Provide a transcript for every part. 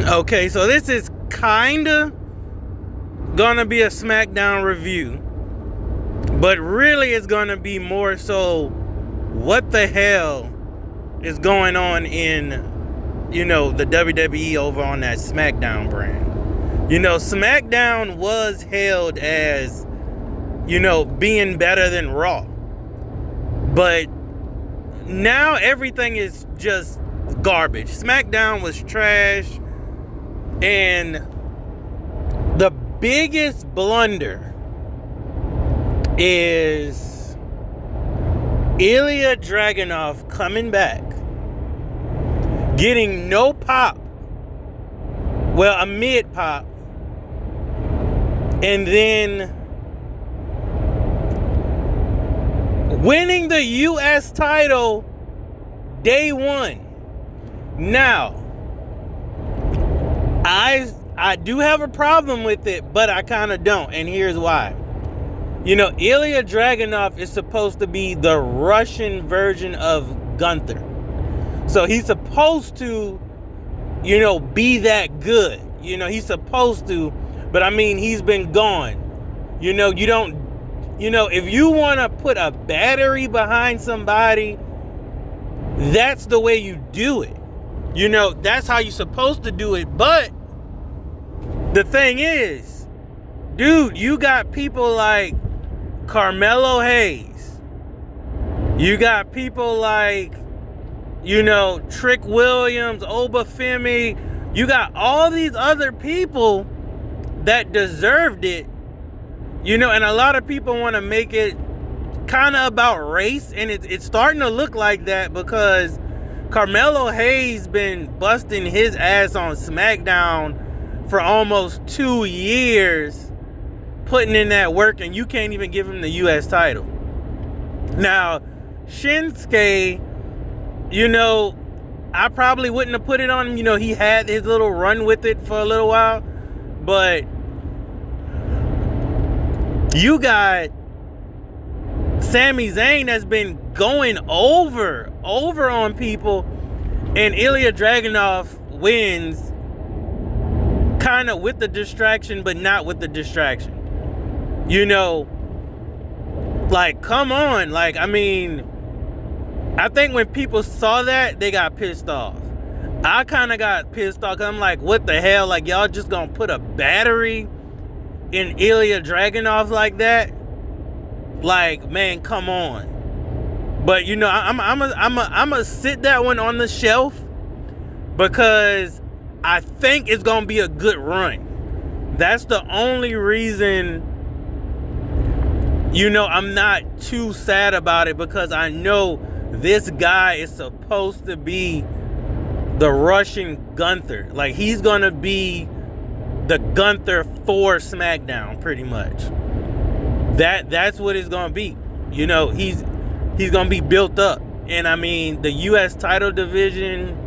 Okay, so this is kinda gonna be a SmackDown review, but really it's gonna be more so what the hell is going on in, the WWE over on that SmackDown brand. SmackDown was hailed as, being better than Raw. But now everything is just garbage. SmackDown was trash. And the biggest blunder is Ilya Dragunov coming back, getting no pop. Well, a mid pop. And then winning the US title day one. Now, I do have a problem with it, but I kind of don't. And here's why. Ilya Dragunov is supposed to be the Russian version of Gunther. So he's supposed to, be that good. He's supposed to, but I mean, he's been gone. You don't, if you want to put a battery behind somebody, that's the way you do it. That's how you're supposed to do it. But the thing is, dude, you got people like Carmelo Hayes. You got people like, Trick Williams, Obafemi. You got all these other people that deserved it. And a lot of people want to make it kind of about race. And it's starting to look like that because Carmelo Hayes been busting his ass on SmackDown for almost 2 years, putting in that work, and you can't even give him the US title. Now, Shinsuke, I probably wouldn't have put it on him. He had his little run with it for a little while, but you got Sami Zayn that's been going over on people, and Ilya Dragunov wins kind of with the distraction, but not with the distraction. Like, come on. Like, I mean, I think when people saw that, they got pissed off. I kind of got pissed off because I'm like, what the hell? Like, y'all just gonna put a battery in Ilya Dragunov like that? Like, man, come on. But I'm gonna sit that one on the shelf because I think it's gonna be a good run. That's the only reason, I'm not too sad about it, because I know this guy is supposed to be the Russian Gunther. Like, he's gonna be the Gunther for SmackDown, pretty much. That's what it's gonna be. He's gonna be built up. And I mean, the US title division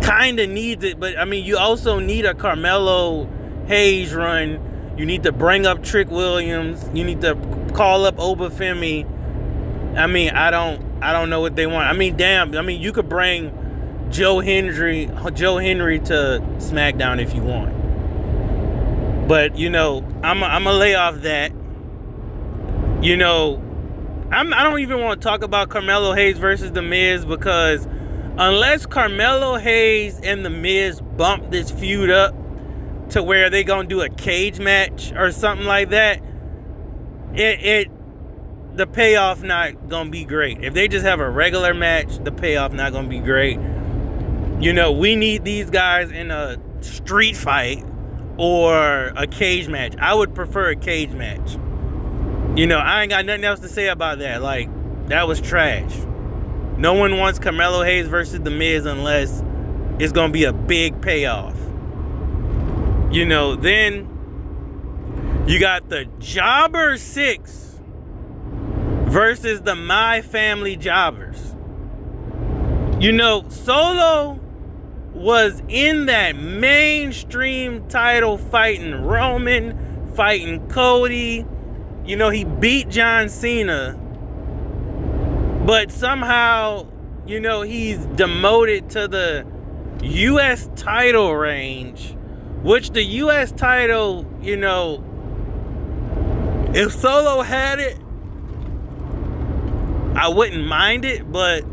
kind of needs it, but I mean, you also need a Carmelo Hayes run. You need to bring up Trick Williams. You need to call up Obafemi. I mean, I don't know what they want. I mean, damn. I mean, you could bring Joe Hendry to SmackDown if you want. But I'm gonna lay off that. I don't even want to talk about Carmelo Hayes versus The Miz, because unless Carmelo Hayes and The Miz bump this feud up to where they gonna do a cage match or something like that, the payoff not gonna be great. If they just have a regular match, the payoff not gonna be great. We need these guys in a street fight or a cage match. I would prefer a cage match. I ain't got nothing else to say about that. Like, that was trash. No one wants Carmelo Hayes versus The Miz unless it's gonna be a big payoff. Then you got the Jobber 6 versus the My Family Jobbers. Solo was in that mainstream title fighting Roman, fighting Cody. He beat John Cena. But somehow, he's demoted to the, U.S. title range, which the U.S. title, you know, if Solo had it, I wouldn't mind it, but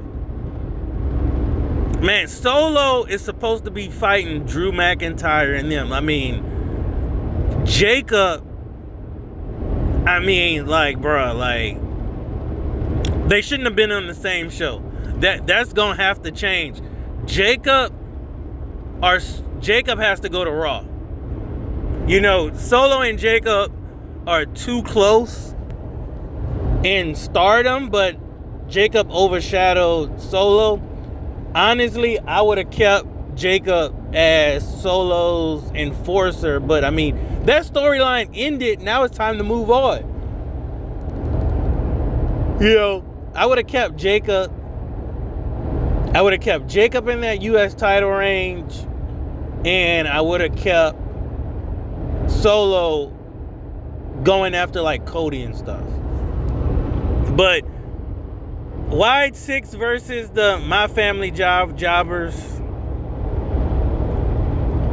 man, Solo is supposed to be fighting Drew McIntyre and them. I mean, Jacob, I mean, like, bro, like, they shouldn't have been on the same show. That's gonna have to change. Jacob has to go to Raw. You know, Solo and Jacob are too close in stardom, but Jacob overshadowed Solo. Honestly, I would have kept Jacob as Solo's enforcer, but I mean, that storyline ended. Now it's time to move on. You know, I would have kept Jacob. I would have kept Jacob in that U.S. title range, and I would have kept Solo going after like Cody and stuff. But Wide Six versus the My Family Jobbers.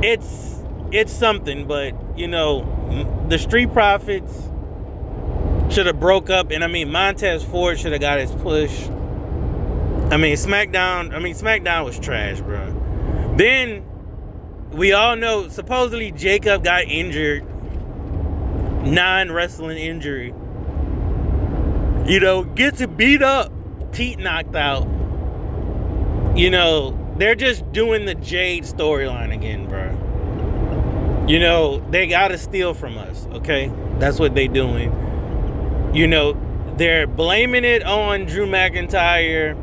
It's something, but you know, the Street Profits should have broke up, and I mean, Montez Ford should have got his push. I mean, SmackDown was trash, bro. Then we all know supposedly Jacob got injured, non-wrestling injury. You know, gets beat up, teeth knocked out. You know, they're just doing the Jade storyline again, bro. You know, they gotta steal from us, okay? That's what they doing. You know, they're blaming it on Drew McIntyre.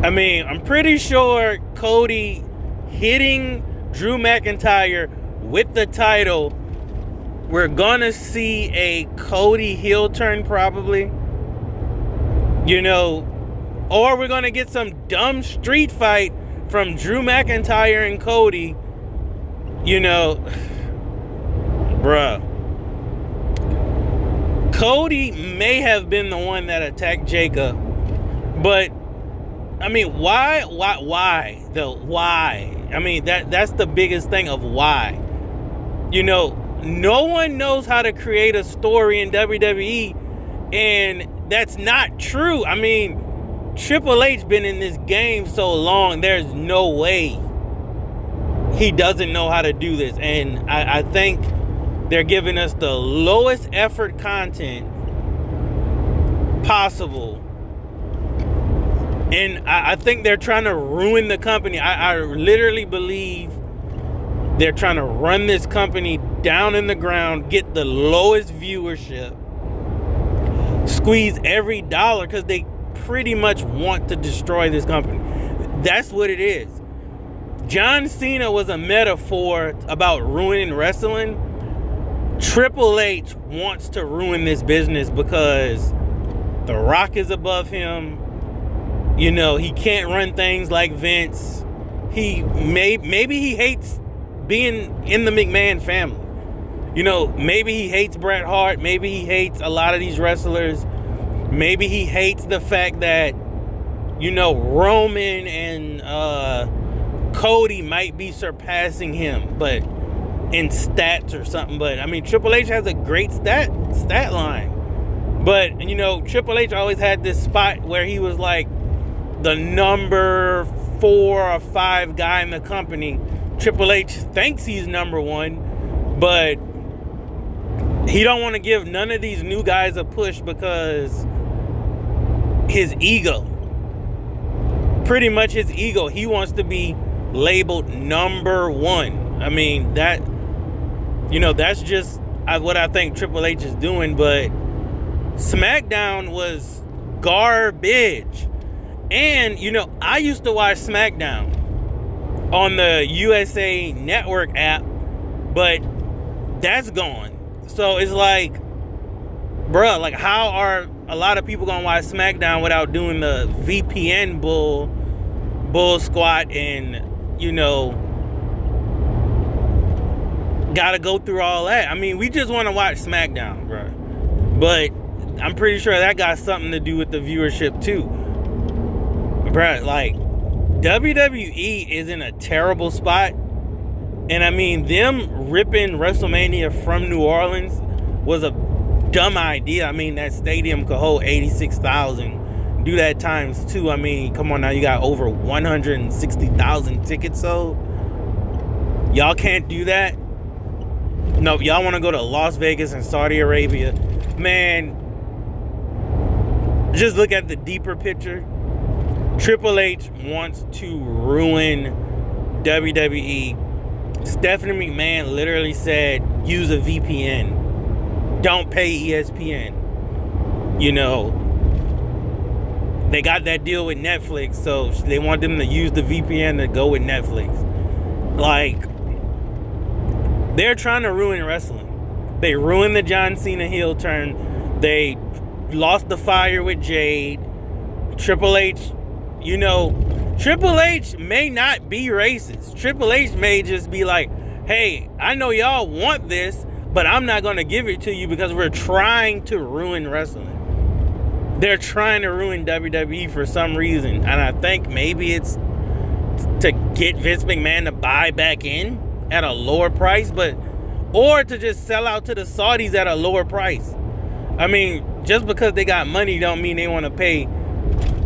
I mean, I'm pretty sure Cody hitting Drew McIntyre with the title, we're gonna see a Cody heel turn probably. You know, or we're gonna get some dumb street fight from Drew McIntyre and Cody. You know, bruh. Cody may have been the one that attacked Jacob, but I mean, why though? Why? I mean, that's the biggest thing of why. You know, no one knows how to create a story in WWE, and that's not true. I mean, Triple H been in this game so long, there's no way he doesn't know how to do this. And I think they're giving us the lowest effort content possible. And I think they're trying to ruin the company. I literally believe they're trying to run this company down in the ground, get the lowest viewership, squeeze every dollar, because they pretty much want to destroy this company. That's what it is. John Cena was a metaphor about ruining wrestling. Triple H wants to ruin this business because The Rock is above him. You know, he can't run things like Vince. Maybe he hates being in the McMahon family. You know, maybe he hates Bret Hart. Maybe he hates a lot of these wrestlers. Maybe he hates the fact that, you know, Roman and Cody might be surpassing him, but in stats or something. But I mean, Triple H has a great stat line. But you know, Triple H always had this spot where he was like the number 4 or 5 guy in the company. Triple H thinks he's number 1, but he don't want to give none of these new guys a push because his ego. Pretty much his ego. He wants to be labeled number 1. I mean, that, you know, that's just what I think Triple H is doing. But SmackDown was garbage. And, you know, I used to watch SmackDown on the USA Network app, but that's gone. So it's like, bruh, like, how are a lot of people gonna watch SmackDown without doing the VPN bull squat and, you know, gotta go through all that? I mean, we just want to watch SmackDown, bruh. But I'm pretty sure that got something to do with the viewership too. Bruh, like, WWE is in a terrible spot. And I mean, them ripping WrestleMania from New Orleans was a dumb idea. I mean, that stadium could hold 86,000. Do that times 2. I mean, come on now, you got over 160,000 tickets sold. Y'all can't do that. No, y'all want to go to Las Vegas and Saudi Arabia. Man, just look at the deeper picture. Triple H wants to ruin WWE. Stephanie McMahon literally said, use a VPN. Don't pay ESPN. You know, they got that deal with Netflix, so they want them to use the VPN to go with Netflix. Like, they're trying to ruin wrestling. They ruined the John Cena heel turn. They lost the fire with Jade. Triple H, you know, Triple H may not be racist. Triple H may just be like, hey, I know y'all want this, but I'm not going to give it to you because we're trying to ruin wrestling. They're trying to ruin WWE for some reason. And I think maybe it's to get Vince McMahon to buy back in at a lower price, or to just sell out to the Saudis at a lower price. I mean, just because they got money don't mean they want to pay,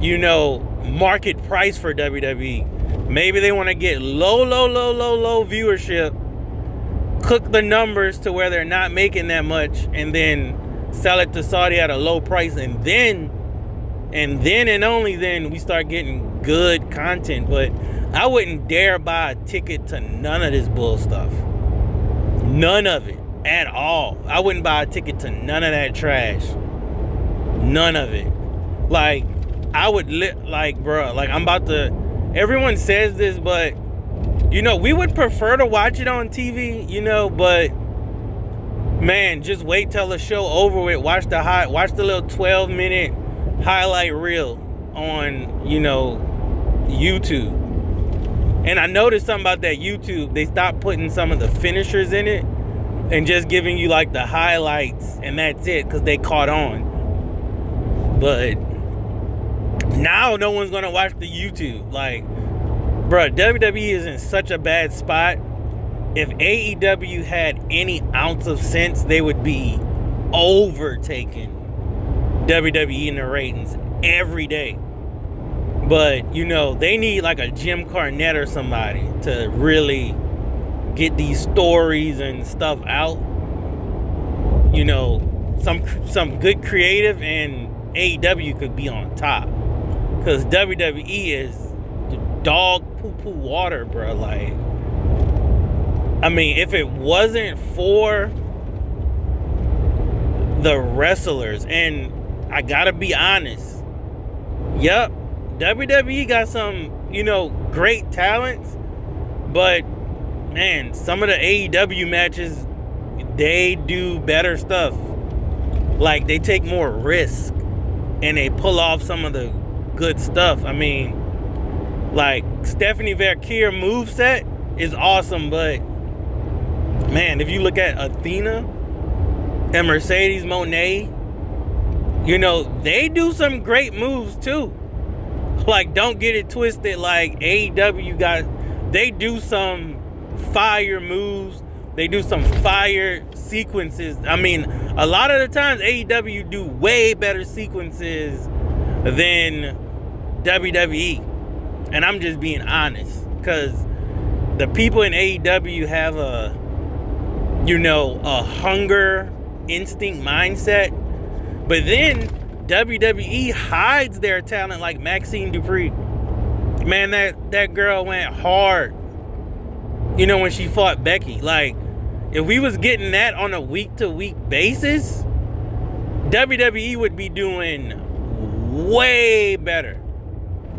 you know, market price for WWE. Maybe they want to get low viewership, cook the numbers to where they're not making that much, and then sell it to Saudi at a low price, and then and only then we start getting good content. But I wouldn't dare buy a ticket to none of this bull stuff. None of it at all. I wouldn't buy a ticket to none of that trash. None of it. Like, I would bro, like, I'm about to, everyone says this, but, you know, we would prefer to watch it on TV, you know, but, man, just wait till the show over with. Watch the little 12-minute highlight reel on, you know, YouTube. And I noticed something about that YouTube. They stopped putting some of the finishers in it and just giving you, like, the highlights, and that's it, because they caught on. But now no one's gonna watch the YouTube. Like, bro, WWE is in such a bad spot. If AEW had any ounce of sense, they would be overtaking WWE in the ratings every day. But, you know, they need like a Jim Cornette or somebody to really get these stories and stuff out. You know, some good creative, and AEW could be on top. Because WWE is the dog poo-poo water, bro. Like, I mean, if it wasn't for the wrestlers, and I gotta be honest, yep, WWE got some, you know, great talents, but, man, some of the AEW matches, they do better stuff. Like, they take more risk, and they pull off some of the good stuff. I mean, like, Stephanie Verkeer moveset is awesome, but, man, if you look at Athena and Mercedes Moné, you know, they do some great moves too. Like, don't get it twisted. Like, AEW they do some fire moves. They do some fire sequences. I mean, a lot of the times AEW do way better sequences than WWE. And I'm just being honest, because the people in AEW have a, you know, a hunger instinct mindset. But then WWE hides their talent, like Maxine Dupree. Man, that girl went hard, you know, when she fought Becky. Like, if we was getting that on a week-to-week basis, WWE would be doing way better.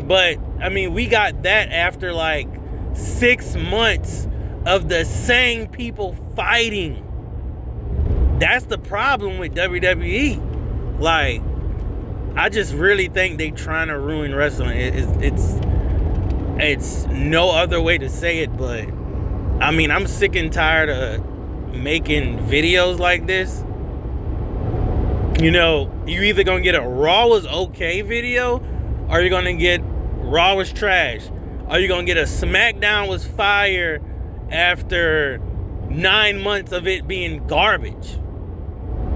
But, I mean, we got that after, like, 6 months of the same people fighting. That's the problem with WWE. Like, I just really think they trying to ruin wrestling. It's no other way to say it, but, I mean, I'm sick and tired of making videos like this. You know, you either gonna get a Raw was okay video, or you're gonna get Raw was trash. Are you gonna get a SmackDown was fire after 9 months of it being garbage?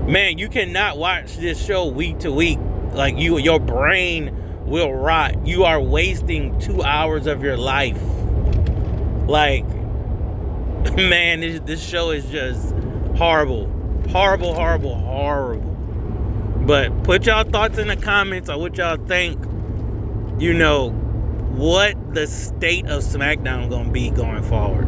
Man, you cannot watch this show week to week. Like, your brain will rot. You are wasting 2 hours of your life. Like, man, this show is just horrible. Horrible, horrible, horrible. But put y'all thoughts in the comments on what y'all think. You know, what the state of SmackDown gonna be going forward.